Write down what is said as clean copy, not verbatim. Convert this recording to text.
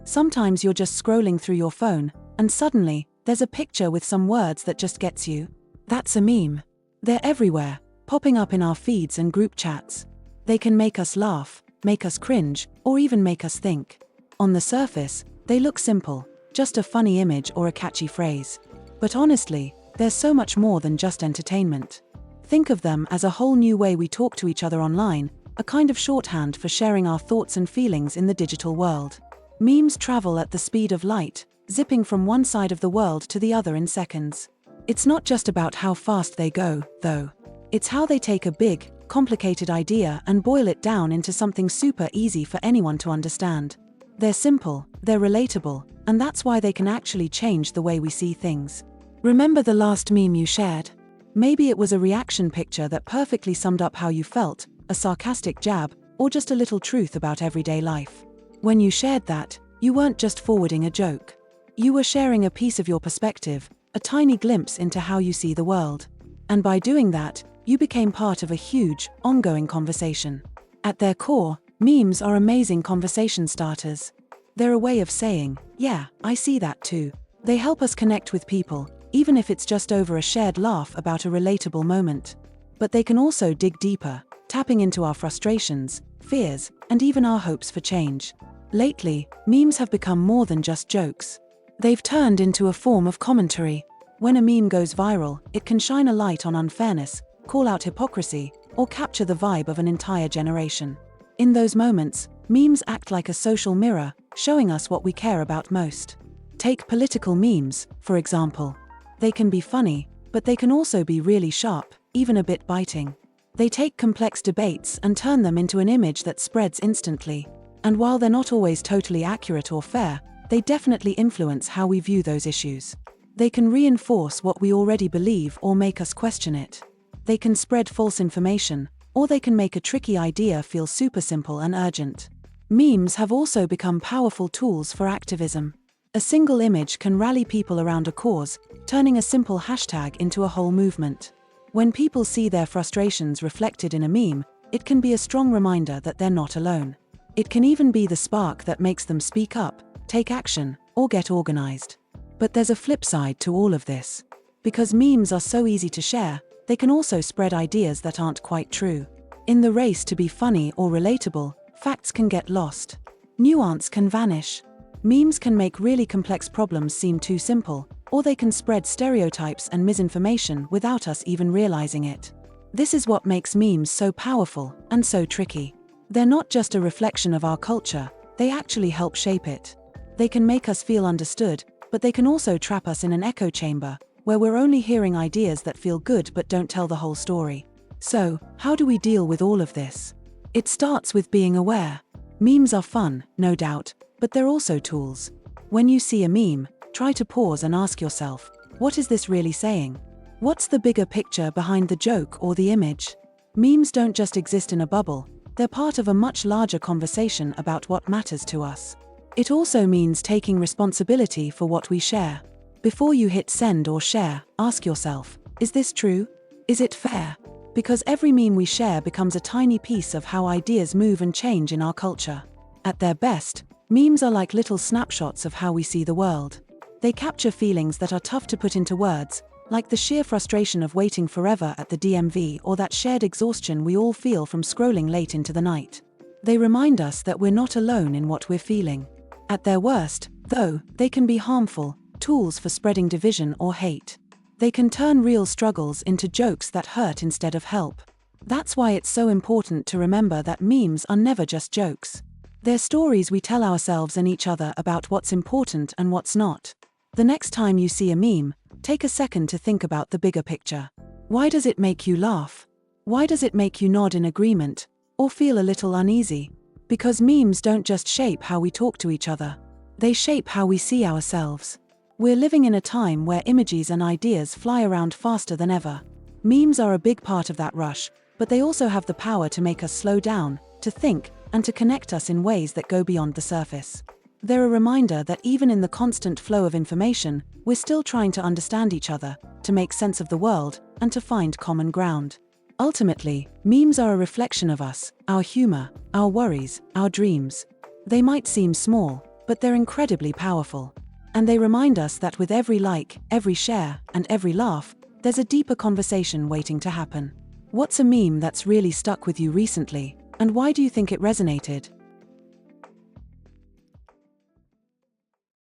Sometimes you're just scrolling through your phone, and suddenly, there's a picture with some words that just gets you. That's a meme. They're everywhere, popping up in our feeds and group chats. They can make us laugh, make us cringe, or even make us think. On the surface, they look simple, just a funny image or a catchy phrase. But honestly, there's so much more than just entertainment. Think of them as a whole new way we talk to each other online, a kind of shorthand for sharing our thoughts and feelings in the digital world. Memes travel at the speed of light, zipping from one side of the world to the other in seconds. It's not just about how fast they go, though. It's how they take a big, complicated idea and boil it down into something super easy for anyone to understand. They're simple, they're relatable, and that's why they can actually change the way we see things. Remember the last meme you shared? Maybe it was a reaction picture that perfectly summed up how you felt, a sarcastic jab, or just a little truth about everyday life. When you shared that, you weren't just forwarding a joke. You were sharing a piece of your perspective, a tiny glimpse into how you see the world. And by doing that, you became part of a huge, ongoing conversation. At their core, memes are amazing conversation starters. They're a way of saying, "Yeah, I see that too." They help us connect with people, even if it's just over a shared laugh about a relatable moment. But they can also dig deeper, tapping into our frustrations, fears, and even our hopes for change. Lately, memes have become more than just jokes. They've turned into a form of commentary. When a meme goes viral, it can shine a light on unfairness, call out hypocrisy, or capture the vibe of an entire generation. In those moments, memes act like a social mirror, showing us what we care about most. Take political memes, for example. They can be funny, but they can also be really sharp, even a bit biting. They take complex debates and turn them into an image that spreads instantly. And while they're not always totally accurate or fair, they definitely influence how we view those issues. They can reinforce what we already believe or make us question it. They can spread false information, or they can make a tricky idea feel super simple and urgent. Memes have also become powerful tools for activism. A single image can rally people around a cause, turning a simple hashtag into a whole movement. When people see their frustrations reflected in a meme, it can be a strong reminder that they're not alone. It can even be the spark that makes them speak up, take action, or get organized. But there's a flip side to all of this. Because memes are so easy to share, they can also spread ideas that aren't quite true. In the race to be funny or relatable, facts can get lost. Nuance can vanish. Memes can make really complex problems seem too simple, or they can spread stereotypes and misinformation without us even realizing it. This is what makes memes so powerful and so tricky. They're not just a reflection of our culture, they actually help shape it. They can make us feel understood, but they can also trap us in an echo chamber, where we're only hearing ideas that feel good but don't tell the whole story. So, how do we deal with all of this? It starts with being aware. Memes are fun, no doubt, but they're also tools. When you see a meme, try to pause and ask yourself, what is this really saying? What's the bigger picture behind the joke or the image? Memes don't just exist in a bubble, they're part of a much larger conversation about what matters to us. It also means taking responsibility for what we share. Before you hit send or share, ask yourself, is this true? Is it fair? Because every meme we share becomes a tiny piece of how ideas move and change in our culture. At their best, memes are like little snapshots of how we see the world. They capture feelings that are tough to put into words, like the sheer frustration of waiting forever at the DMV or that shared exhaustion we all feel from scrolling late into the night. They remind us that we're not alone in what we're feeling. At their worst, though, they can be harmful, tools for spreading division or hate. They can turn real struggles into jokes that hurt instead of help. That's why it's so important to remember that memes are never just jokes. They're stories we tell ourselves and each other about what's important and what's not. The next time you see a meme, take a second to think about the bigger picture. Why does it make you laugh? Why does it make you nod in agreement, or feel a little uneasy? Because memes don't just shape how we talk to each other. They shape how we see ourselves. We're living in a time where images and ideas fly around faster than ever. Memes are a big part of that rush, but they also have the power to make us slow down, to think, and to connect us in ways that go beyond the surface. They're a reminder that even in the constant flow of information, we're still trying to understand each other, to make sense of the world, and to find common ground. Ultimately, memes are a reflection of us, our humor, our worries, our dreams. They might seem small, but they're incredibly powerful. And they remind us that with every like, every share, and every laugh, there's a deeper conversation waiting to happen. What's a meme that's really stuck with you recently, and why do you think it resonated?